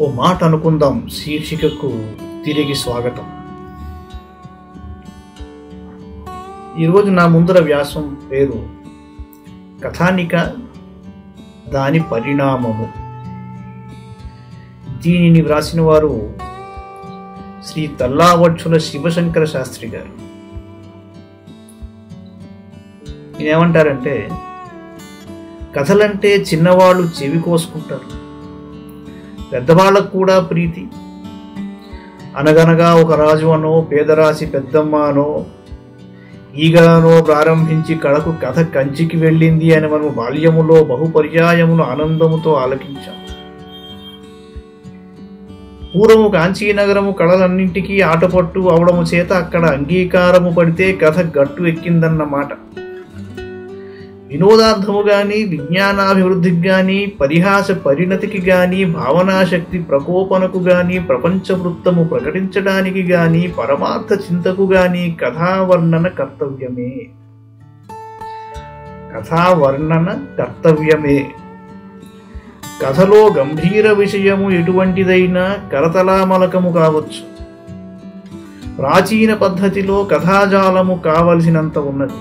ఓ మాట అనుకుందాం శీర్షికకు తిరిగి స్వాగతం. ఈరోజు నా ముందర వ్యాసం పేరు కథానిక, దాని పరిణామము. దీనిని వ్రాసిన వారు శ్రీ తల్లావచ్చుల శివశంకర శాస్త్రి గారు. ఏమంటారంటే, కథలంటే చిన్నవాళ్ళు చెవి కోసుకుంటారు, పెద్దవాళ్ళకు కూడా ప్రీతి. అనగనగా ఒక రాజు అనో, పేదరాశి పెద్దమ్మ అనో, ఈగనో ప్రారంభించి కడకు కథ కంచికి వెళ్ళింది అని మనము బాల్యములో బహుపర్యాయమును ఆనందముతో ఆలకించాం. పూర్వము కాంచీనగరము కళలన్నింటికీ ఆటపట్టు అవడము చేత అక్కడ అంగీకారము పడితే కథ గట్టు ఎక్కిందన్నమాట. వినోదార్థము గాని, విజ్ఞానాభివృద్ధికి గాని, పరిహాస పరిణతికి గాని, భావనాశక్తి ప్రకోపనకు గాని, ప్రపంచ వృత్తము ప్రకటించడానికి గాని, పరమార్థ చింతకు గాని కథావర్ణన కర్తవ్యమే. కథావర్ణన కర్తవ్యమే. కథలో గంభీర విషయము ఎటువంటిదైనా కరతలామలకము కావచ్చు. ప్రాచీన పద్ధతిలో కథాజాలము కావలసినంత ఉన్నది.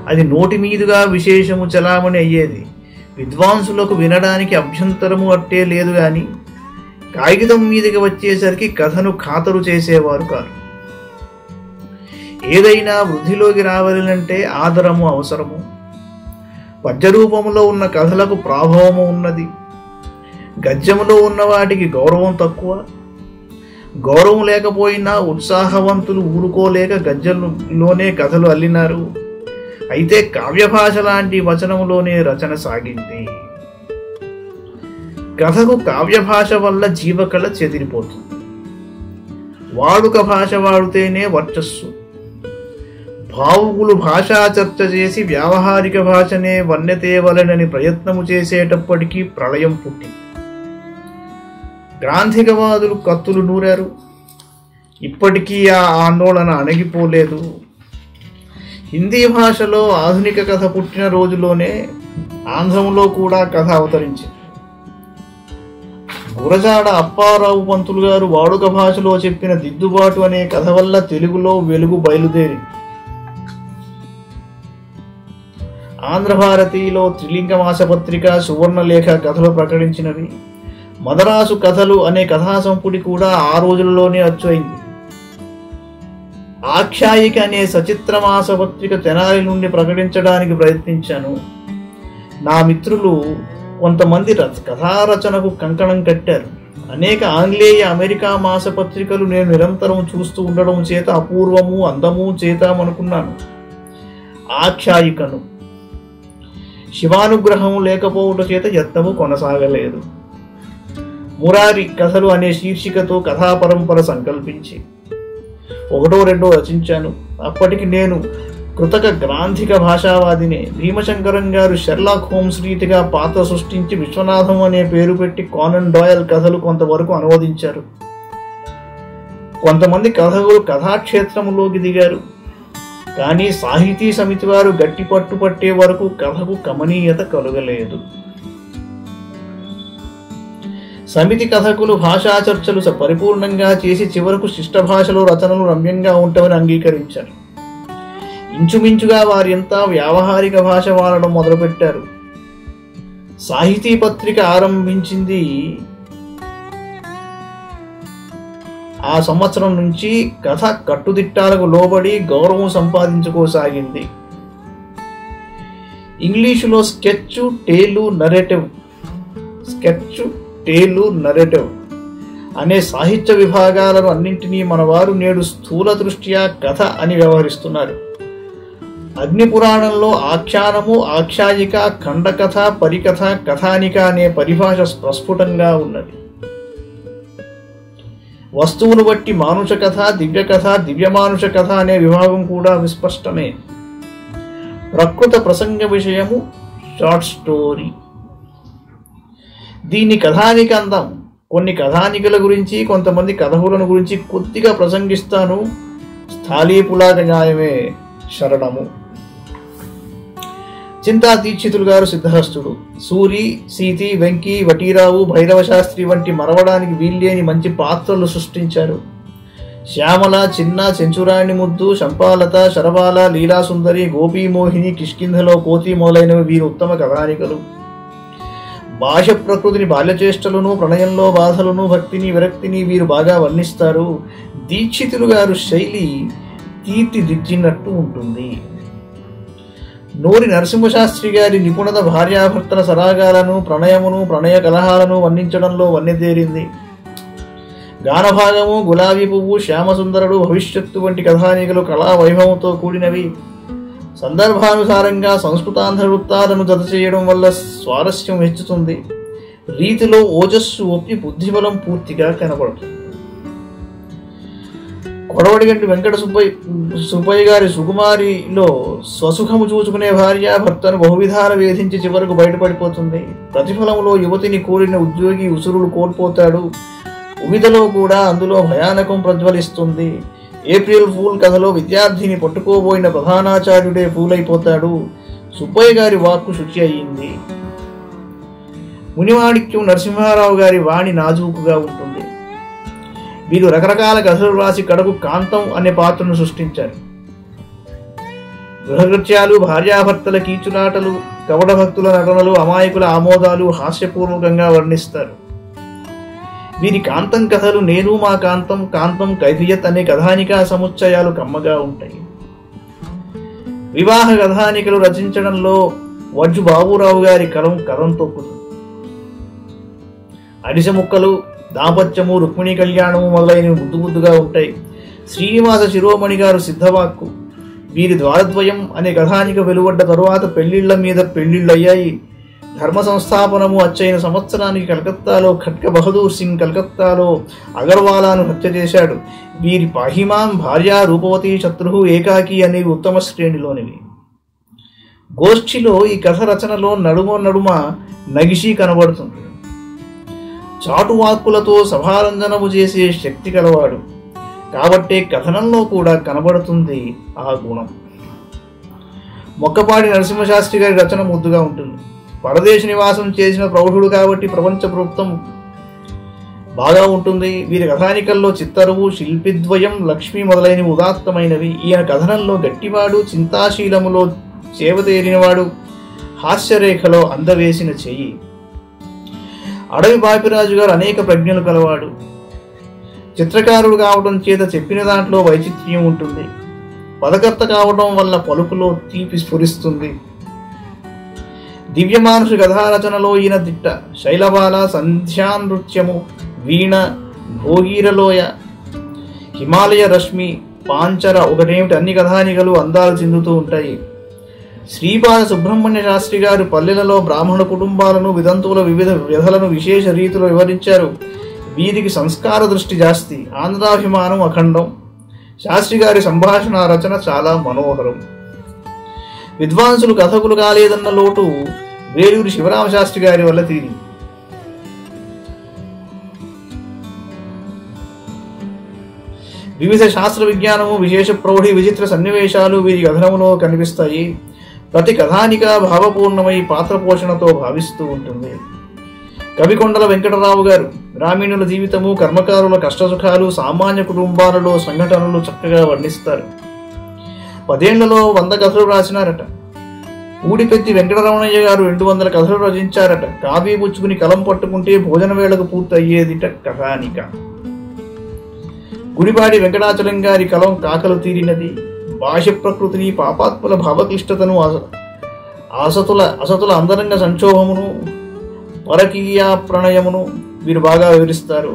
అది నోటి మీదుగా విశేషము చలామణి అయ్యేది. విద్వాంసులకు వినడానికి అభ్యంతరము అట్టే లేదు గాని, కాగితం మీదకి వచ్చేసరికి కథను ఖాతరు చేసేవారు కాదు. ఏదైనా వృద్ధిలోకి రావాలంటే ఆదరము అవసరము. పద్యరూపములో ఉన్న కథలకు ప్రాభవము ఉన్నది. గద్యములో ఉన్న వాటికి గౌరవం తక్కువ. గౌరవం లేకపోయినా ఉత్సాహవంతులు ఊరుకోలేక గద్యంలోనే కథలు అల్లినారు. అయితే కావ్యభాష లాంటి వచనములోనే రచన సాగింది. కథకు కావ్యభాష వల్ల జీవకళ చెదిరిపోతుంది. వాడుక భాష వాడితేనే వర్చస్సు. భావుకులు భాషా చర్చ చేసి వ్యావహారిక భాషనే వన్నెతేవలనని ప్రయత్నము చేసేటప్పటికీ ప్రళయం పుట్టింది. గ్రాంధికవాదులు కత్తులు నూరారు. ఇప్పటికీ ఆ ఆందోళన అణగిపోలేదు. హిందీ భాషలో ఆధునిక కథ పుట్టిన రోజులోనే ఆంధ్రంలో కూడా కథ అవతరించింది. గురజాడ అప్పారావు పంతులు గారు వాడుక భాషలో చెప్పిన దిద్దుబాటు అనే కథ వల్ల తెలుగులో వెలుగు బయలుదేరింది. ఆంధ్రభారతిలో త్రిలింగ మాసపత్రిక, సువర్ణలేఖ కథలు ప్రకటించినవి. మదరాసు కథలు అనే కథాసంపుటి కూడా ఆ రోజులలోనే అచ్చయింది. ఆఖ్యాయిక అనే సచిత్ర మాసపత్రిక తెనాలి నుండి ప్రకటించడానికి ప్రయత్నించాను. నా మిత్రులు కొంతమంది కథారచనకు కంకణం కట్టారు. అనేక ఆంగ్లేయ, అమెరికా మాసపత్రికలు నేను నిరంతరం చూస్తూ ఉండడం చేత అపూర్వము, అందము చేతామనుకున్నాను. ఆఖ్యాయికను శివానుగ్రహం లేకపోవడం చేత యత్నము కొనసాగలేదు. మురారి కథలు అనే శీర్షికతో కథా పరంపర సంకల్పించి ఒకటో రెండో రచించాను. అప్పటికి నేను కృతక గ్రాంధిక భాషావాదినే. భీమశంకరం గారు షెర్లాక్ హోమ్స్ రీతిగా పాత్ర సృష్టించి విశ్వనాథం అనే పేరు పెట్టి కానన్ డాయల్ కథలు కొంతవరకు అనువదించారు. కొంతమంది కథకులు కథాక్షేత్రంలోకి దిగారు. కానీ సాహితీ సమితి వారు గట్టి పట్టు పట్టే వరకు కథకు కమనీయత కలుగలేదు. సమితి కథకులు భాషా చర్చలు పరిపూర్ణంగా చేసి చివరకు శిష్ట భాషలో రచనలు రమ్యంగా ఉంటామని అంగీకరించారు. ఇంచుమించుగా వారింతా వ్యావహారిక భాష వాడడం మొదలుపెట్టారు. సాహితీ పత్రిక ఆరంభించింది ఆ సంవత్సరం నుంచి కథ కట్టుదిట్టాలకు లోబడి గౌరవం సంపాదించుకోసాగింది. ఇంగ్లీషులో స్కెచ్, టేలు, నరేటివ్ అనే సాహిత్య విభాగాలను అన్నింటినీ మనవారు నేడు స్థూల దృష్ట్యా కథ అని వ్యవహరిస్తున్నారు. అగ్నిపురాణంలో ఆఖ్యానము, ఆఖ్యాయిక, ఖండకథ, పరికథ, కథానిక అనే పరిభాష ప్రస్ఫుటంగా ఉన్నది. వస్తువును బట్టి మానుష కథ, దివ్య కథ, దివ్యమానుష కథ అనే విభాగం కూడా విస్పష్టమే. ప్రకృత ప్రసంగ విషయము షార్ట్ స్టోరీ. దీన్ని కథానిక అందాం. కొన్ని కథానికల గురించి, కొంతమంది కథకులను గురించి కొద్దిగా ప్రసంగిస్తాను. స్థాళీపులాగ న్యాయమే శరణము. చింతా దీక్షితులు గారు సిద్ధహస్తుడు, సూరి, సీతి, వెంకి, వటీరావు, భైరవ శాస్త్రి వంటి మరవడానికి వీల్లేని మంచి పాత్రలు సృష్టించారు. శ్యామల, చిన్న, చెంచురాణి ముద్దు, శంపాలత, శరబాల, లీలాసుందరి, గోపీమోహిని, కిష్కింధలో కోతి మొదలైనవి వీరు ఉత్తమ కథానికలు. బాహ్య ప్రకృతిని బాల్యచేష్టలను, ప్రణయంలో బాధలను, భక్తిని, విరక్తిని వీరు బాగా వర్ణిస్తారు. దీక్షితులు గారు శైలి తీర్చిదిద్దినట్టు ఉంటుంది. నూరి నరసింహశాస్త్రి గారి నిపుణత భార్యాభర్తల సరాగాలను, ప్రణయమును, ప్రణయ కలహాలను వర్ణించడంలో వన్నెదేరింది. గానభాగము, గులాబీ పువ్వు, శ్యామసుందరుడు, భవిష్యత్తు వంటి కథానికలు కళా వైభవంతో కూడినవి. సందర్భానుసారంగా సంస్కృతాంధ్ర వృత్తాలను జత చేయడం వల్ల స్వారస్యం హెచ్చుతుంది. రీతిలో ఓజస్సు ఒప్పి బుద్ధిబలం పూర్తిగా కనబడుతుంది. కొడవడిగంటి వెంకట సుబ్బయ్య గారి సుకుమారిలో స్వసుఖము చూచుకునే భార్య భర్తను బహువిధాల వేధించి చివరకు బయటపడిపోతుంది. ప్రతిఫలంలో యువతిని కోరిన ఉద్యోగి ఉసురులు కోల్పోతాడు. ఉవిధలో కూడా అందులో భయానకం ప్రజ్వలిస్తుంది. ఏప్రిల్ ఫూల్ కథలో విద్యార్థిని పట్టుకోబోయిన ప్రధానాచార్యుడే ఫూలైపోతాడు. సుబ్బయ్య గారి వాక్కు శుచి అయ్యింది. మునిమాణిక్యం నరసింహారావు గారి వాణి నాజూకుగా ఉంటుంది. వీరు రకరకాల కథలు రాసి కడకు కాంతం అనే పాత్రను సృష్టించారు. గృహకృత్యాలు, భార్యాభర్తల కీచులాటలు, కపట భక్తుల నటనలు, అమాయకుల ఆమోదాలు హాస్యపూర్వకంగా వర్ణిస్తారు. వీరి కాంతం కథలు నేను మా కాంతం, కాంతం, కైఫియత్ అనే కథానికా సముచ్చయాలు కమ్మగా ఉంటాయి. వివాహ కథానికలు రచించడంలో వజ్జు బాబురావు గారి కరం తొక్కుతుంది. అడిసె ముక్కలు, దాంపత్యము, రుక్మిణీ కళ్యాణము మొదలైనవి ముద్దుగా ఉంటాయి. శ్రీనివాస శిరోమణి గారు సిద్ధవాక్కు. వీరి ద్వారద్వయం అనే కథానిక వెలువడ్డ తరువాత పెళ్లిళ్ల మీద పెళ్లిళ్ళయ్యాయి. ధర్మ సంస్థాపనము అచ్చైన సంవత్సరానికి కలకత్తాలో ఖట్క బహదూర్ సింగ్ కలకత్తాలో అగర్వాలాను హత్య చేశాడు. వీరి పాహిమాం, భార్య, రూపవతి, శత్రు, ఏకాకి అనేవి ఉత్తమ శ్రేణిలోనివి. గోష్ఠిలో ఈ కథ రచనలో నడుమ నగిషి కనబడుతుంది. చాటువాక్కులతో సభారంజనము చేసే శక్తి కలవాడు కాబట్టే కథనంలో కూడా కనబడుతుంది ఆ గుణం. మొక్కపాటి నరసింహశాస్త్రి గారి రచన ముద్దుగా ఉంటుంది. పరదేశ నివాసం చేసిన ప్రౌఢుడు కాబట్టి ప్రపంచ వృత్తం బాగా ఉంటుంది. వీరి కథానికల్లో చిత్తరువు, శిల్పిద్వయం, లక్ష్మి మొదలైనవి ఉదాత్తమైనవి. ఈయన కథనంలో గట్టివాడు, చింతాశీలములో చేవతేరినవాడు, హాస్యరేఖలో అందవేసిన చెయ్యి. అడవి బాపిరాజు గారు అనేక ప్రజ్ఞలు కలవాడు. చిత్రకారుడు కావడం చేత చెప్పిన దాంట్లో వైచిత్ర్యం ఉంటుంది. పదకర్త కావడం వల్ల పలుకులో తీపి స్ఫురిస్తుంది. దివ్యమానుష కథారచనలో ఈయన దిట్ట. శైలబాల, సంధ్యానృత్యము, వీణ, భోగీరలోయ, హిమాలయ రశ్మి, పాంచర ఒకటేమిటి అన్ని కథానికలు అందాలు చెందుతూ ఉంటాయి. శ్రీపాద సుబ్రహ్మణ్య శాస్త్రి గారు పల్లెలలో బ్రాహ్మణ కుటుంబాలను, వితంతువుల వివిధ వ్యధలను విశేష రీతిలో వివరించారు. వీరికి సంస్కార దృష్టి జాస్తి, ఆంధ్రాభిమానం అఖండం. శాస్త్రి గారి సంభాషణ రచన చాలా మనోహరం. విద్వాంసులు కథకులు కాలేదన్న లోటు వేలూరి శివరామశాస్త్రి గారి వల్ల తీరింది. వివిధ శాస్త్ర విజ్ఞానము, విశేష ప్రౌఢి, విచిత్ర సన్నివేశాలు వీరి కథనములో కనిపిస్తాయి. ప్రతి కథానిక భావపూర్ణమై పాత్ర పోషణతో భావిస్తూ ఉంటుంది. కవికొండల వెంకటరావు గారు గ్రామీణుల జీవితము, కర్మకారుల కష్టసుఖాలు, సామాన్య కుటుంబాలలో సంఘటనలు చక్కగా వర్ణిస్తారు. 10 ఏళ్లలో 100 కథలు రాసినారట. ఊడిపెత్తి వెంకటరమణయ్య గారు 200 కథలు రచించారట. కాపీ పుచ్చుకుని కలం పట్టుకుంటే భోజన వేళకు పూర్తి అయ్యేదిట కథానిక. గుడిపాడి వెంకటాచలం గారి కలం కాకలు తీరినది. బాహ్య ప్రకృతిని, పాపాత్మల భావక్లిష్టతను, అసతుల అంతరంగ సంక్షోభమును, పరకీయ ప్రణయమును వీరు బాగా వివరిస్తారు.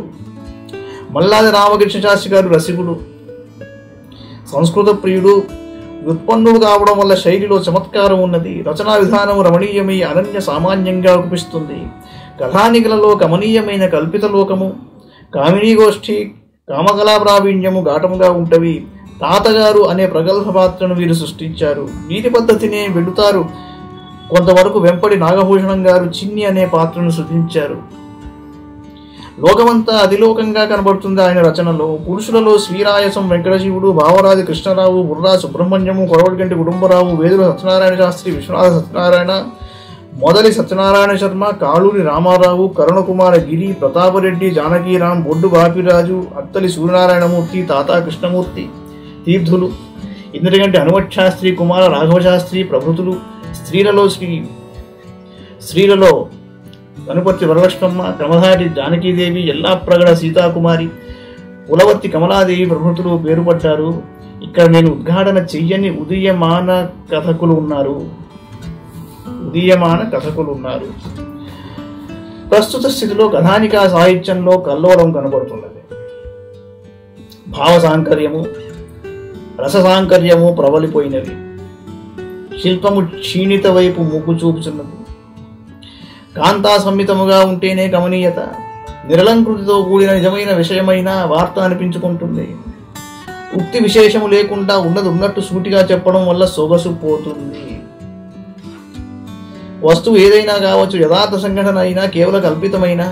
మల్లాది రామకృష్ణ శాస్త్రి గారు రసికుడు, సంస్కృత ప్రియుడు, వ్యుత్పన్నుడు కావడం వల్ల శైలిలో చమత్కారం ఉన్నది. రచనా విధానం రమణీయమై అనన్య సామాన్యంగా కనిపిస్తుంది. కథానికలలో కమనీయమైన కల్పిత లోకము, కామినీ గోష్ఠి, కామకళా ప్రావీణ్యము ఘాటముగా ఉంటవి. తాతగారు అనే ప్రగల్భ పాత్రను వీరు సృష్టించారు. వీరి పద్ధతినే వెళుతారు. కొంతవరకు వెంపడి నాగభూషణం గారు చిన్ని అనే పాత్రను సృజించారు. లోకమంతా అధిలోకంగా కనబడుతుంది ఆయన రచనలో. పురుషులలో శ్రీరాయసం వెంకటశివుడు, భావరాజు కృష్ణరావు, బుర్రా సుబ్రహ్మణ్యము, కొరవడిగంటి కుటుంబరావు, వేదుల సత్యనారాయణ శాస్త్రి, విశ్వనాథ సత్యనారాయణ, మొదలి సత్యనారాయణ శర్మ, కాళూరి రామారావు, కరుణకుమార గిరి, ప్రతాపరెడ్డి, జానకీరాం, బొడ్డు బాపిరాజు, అత్తలి సూర్యనారాయణమూర్తి, తాతా కృష్ణమూర్తి తీర్థులు, ఇంద్రగంటి హనుమశాస్త్రి, కుమార రాఘవశాస్త్రి ప్రభృతులు. స్త్రీలలో గణపతి వరలక్ష్మమ్మ, క్రమధాటి జానకీదేవి, ఎల్లాప్రగడ సీతాకుమారి, పులవర్తి కమలాదేవి ప్రభృతులు పేరుపడ్డారు. ఇక్కడ నేను ఉద్ఘాటన చెయ్యని ఉదీయమాన కథకులు ఉన్నారు. ప్రస్తుత స్థితిలో కథానికా సాహిత్యంలో కల్లోలం కనబడుతున్నది. భావ సాంకర్యము, రస సాంకర్యము ప్రబలిపోయినవి. శిల్పము క్షీణిత వైపు మొగ్గు చూపుచున్నది. కాంతా సంహితముగా ఉంటేనే గమనీయత, నిరలంకృతితో కూడిన నిజమైన విషయమైన వార్త అనిపించుకుంటుంది. ఉక్తి విశేషము లేకుండా ఉన్నది ఉన్నట్టు సూటిగా చెప్పడం వల్ల సొగసు పోతుంది. వస్తువు ఏదైనా కావచ్చు, యథార్థ సంఘటన అయినా, కేవల కల్పితమైన,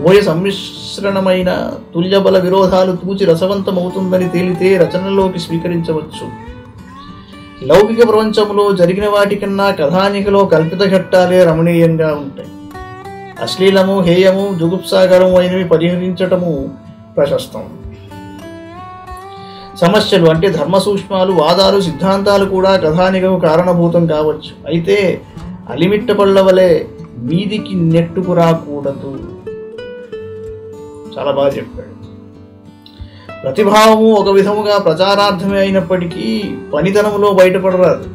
ఓయ సమ్మిశ్రణమైన, తుల్యబల విరోధాలు తూచి రసవంతమవుతుందని తేలితే రచనలోకి స్వీకరించవచ్చు. లౌకిక ప్రపంచంలో జరిగిన వాటికన్నా కథానికలో కల్పిత ఘట్టాలే రమణీయంగా ఉంటాయి. అశ్లీలము, హేయము, జుగుప్సాకరము అయినవి పరిహరించటము ప్రశస్తం. సమస్యలు అంటే ధర్మ సూక్ష్మాలు, వాదాలు, సిద్ధాంతాలు కూడా కథానికకు కారణభూతం కావచ్చు. అయితే అలిమిట్టపళ్ళ వలె మీదికి నెట్టుకు రాకూడదు. చాలా బాగా చెప్పాడు. ప్రతిభావము ఒక విధముగా ప్రచారార్థమే అయినప్పటికీ పనితనములో బయటపడరాదు.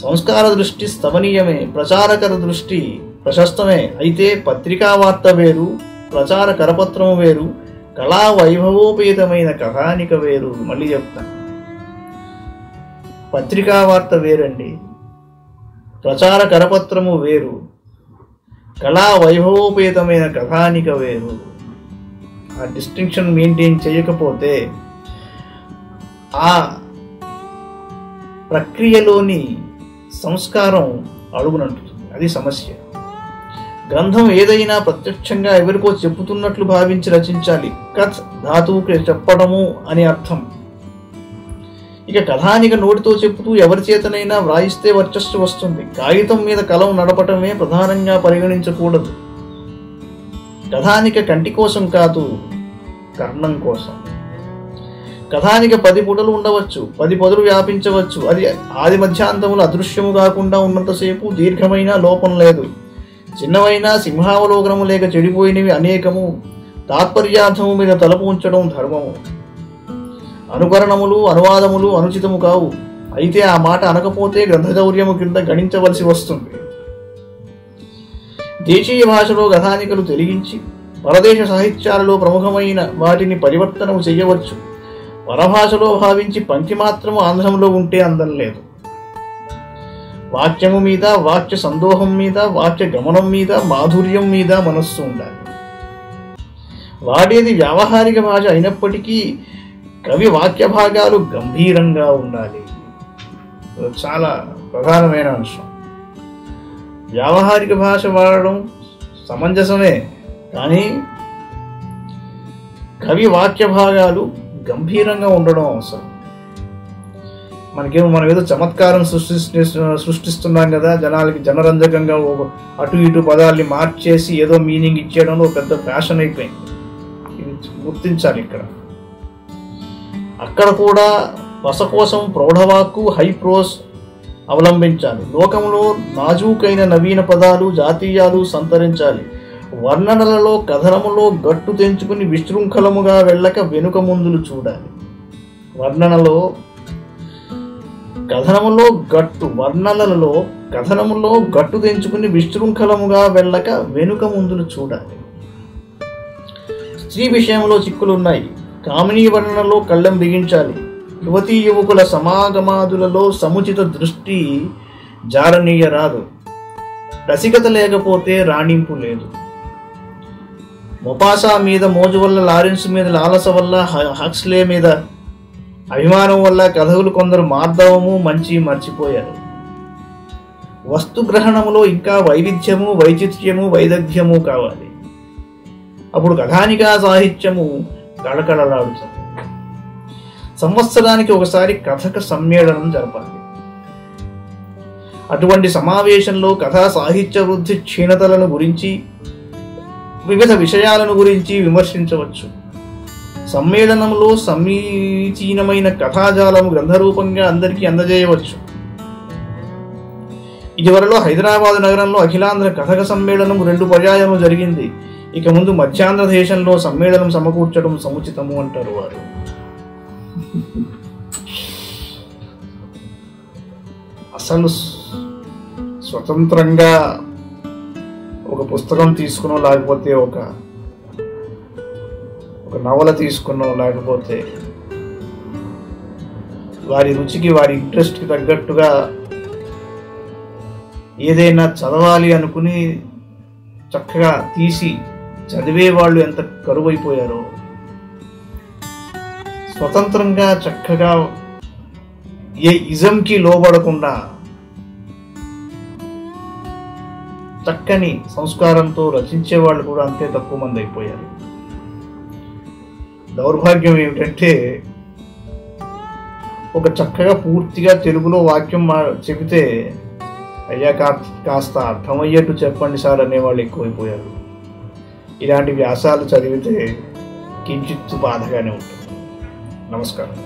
సంస్కార దృష్టి స్తమనీయమే, ప్రచారకర దృష్టి ప్రశస్తమే. అయితే పత్రికా వార్త వేరు, ప్రచార కరపత్రము వేరు, కళా వైభవోపేతమైన కథానిక వేరు. మళ్ళీ చెప్తాను, పత్రికా వార్త వేరండి, ప్రచార కరపత్రము వేరు, కళా వైభవోపేతమైన కథానిక వేరు. ఆ డిస్టింక్షన్ మెయింటైన్ చేయకపోతే ఆ ప్రక్రియలోని సంస్కారం అడుగునంటుంది. అది సమస్య. గ్రంథం ఏదైనా ప్రత్యక్షంగా ఎవరికో చెప్పుతున్నట్లు భావించి రచించాలి. కథ్ ధాతువుకి చెప్పడము అని అర్థం. ఇక కథానిక నోటితో చెప్పుతూ ఎవరి చేతనైనా వ్రాయిస్తే వర్చస్సు వస్తుంది. కాగితం మీద కలం నడపటమే ప్రధానంగా పరిగణించకూడదు. కథానిక కంటి కోసం కాదు, కర్ణం కోసం. కథానిక 10 పుటలు ఉండవచ్చు, 10 పదులు వ్యాపించవచ్చు. అది ఆది మధ్యాంతములు అదృశ్యము కాకుండా ఉన్నంతసేపు దీర్ఘమైన లోపం లేదు. చిన్నవైనా సింహావలోకనము లేక చెడిపోయినవి అనేకము. తాత్పర్యార్థము మీద తలపు ఉంచడం ధర్మము. అనుకరణములు, అనువాదములు అనుచితము కావు. అయితే ఆ మాట అనకపోతే గ్రంథచౌర్యము కింద గణించవలసి వస్తుంది. దేశీయ భాషలో కథానికలు తెలిగించి పరదేశ సాహిత్యాలలో ప్రముఖమైన వాటిని పరివర్తనము చేయవచ్చు. పరభాషలో భావించి పంక్తి మాత్రము ఆంధ్రంలో ఉంటే అందం లేదు. వాక్యము మీద, వాక్య సందోహం మీద, వాక్య గమనం మీద, మాధుర్యం మీద మనస్సు ఉండాలి. వాడేది వ్యావహారిక భాష అయినప్పటికీ కవి వాక్య భాగాలు గంభీరంగా ఉండాలి. చాలా ప్రధానమైన అంశం. వ్యావహారిక భాష వాడడం సమంజసమే, కానీ కవి వాక్య భాగాలు గంభీరంగా ఉండడం అవసరం. మనం ఏదో చమత్కారం సృష్టిస్తున్నాం కదా, జనాలకి జనరంజకంగా అటు ఇటు పదాల్ని మార్చేసి ఏదో మీనింగ్ ఇచ్చేయడంలో పెద్ద ఫ్యాషన్ అయిపోయింది. ఇది గుర్తించాలి. అక్కడ కూడా పస కోసం ప్రౌఢవాక్కు, హై ప్రోస్ అవలంబించాలి. లోకంలో నాజూకైన నవీన పదాలు, జాతీయాలు సంతరించాలి. వర్ణనలలో, కథనములో గట్టు తెంచుకుని విశృంఖలముగా వెళ్ళక వెనుక ముందులు చూడాలి. వర్ణనలో కథనములో గట్టు తెంచుకుని విశృంఖలముగా వెళ్ళక వెనుక ముందులు చూడాలి. స్త్రీ విషయంలో చిక్కులున్నాయి. కామినీ వర్ణనలో కళ్ళెం బిగించాలి. యువతీ యువకుల సమాగమాదులలో సముచిత దృష్టి జారనీయరాదు. రసికత లేకపోతే రాణింపు లేదు. మొపాసా మీద మోజు వల్ల, లారెన్స్ మీద లాలస వల్ల, హక్స్లే మీద అభిమానం వల్ల కథకులు కొందరు మార్దవము, మంచి మర్చిపోయారు. వస్తు గ్రహణములో ఇంకా వైవిధ్యము, వైచిత్ర్యము, వైదగ్ధ్యము కావాలి. అప్పుడు కథానికా సాహిత్యము కళకళలాడుతుంది. సంవత్సరానికి ఒకసారి కథక సమ్మేళనం జరపాలి. అటువంటి సమావేశంలో కథా సాహిత్య వృద్ధి క్షీణతలను గురించి, వివిధ విషయాలను గురించి విమర్శించవచ్చు. సమ్మేళనంలో సమీచీనమైన కథాజాలము గ్రంథరూపంగా అందరికీ అందజేయవచ్చు. ఇదివరలో హైదరాబాద్ నగరంలో అఖిలాంధ్ర కథక సమ్మేళనం 2 పర్యాయము జరిగింది. ఇక ముందు మధ్యాంధ్ర దేశంలో సమ్మేళనం సమకూర్చడం సముచితము అంటారు వారు. అసలు స్వతంత్రంగా ఒక పుస్తకం తీసుకునో, లేకపోతే ఒక నవల తీసుకునో, లేకపోతే వారి రుచికి, వారి ఇంట్రెస్ట్కి తగ్గట్టుగా ఏదైనా చదవాలి అనుకుని చక్కగా తీసి చదివే వాళ్ళు ఎంత కరువైపోయారో, స్వతంత్రంగా చక్కగా ఏ ఇజంకి లోబడకుండా చక్కని సంస్కారంతో రచించే వాళ్ళు కూడా అంతే తక్కువ మంది అయిపోయారు. దౌర్భాగ్యం ఏమిటంటే, ఒక చక్కగా పూర్తిగా తెలుగులో వాక్యం చెబితే, అయ్యా కాస్త అర్థమయ్యేట్టు చెప్పండి సార్ అనేవాళ్ళు ఎక్కువైపోయారు. ఇలాంటి వ్యాసాలు చదివితే కించిత్తు బాధగానే ఉంటుంది. నమస్కారం.